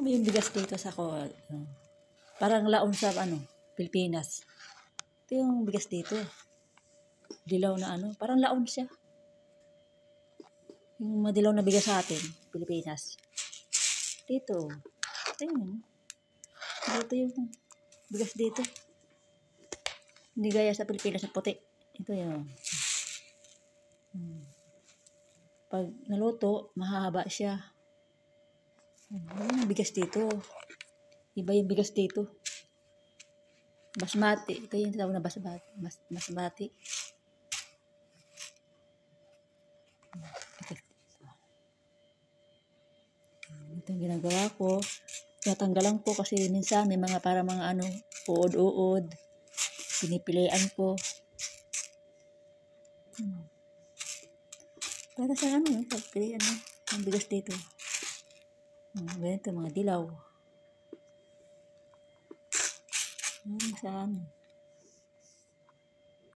mo yung bigas dito sa ko, parang laon sa Pilipinas. Ito yung bigas dito. Dilaw na parang laon siya. Yung madilaw na bigas sa atin, Pilipinas. Dito. Ito yun. Dito yung bigas dito. Hindi gaya sa Pilipinas na puti. Ito yun. Pag naluto, mahaba siya. Yung bigas dito. Iba yung bigas dito. Basmati. Ito yung tawag na basmati. Ito yung ginagawa ko. Tatanggalan ko kasi minsan may mga para mga uod-uod. Pinipilian ko. Para sa pagpilian ang bigas dito. Ganito mga dilaw. Saan?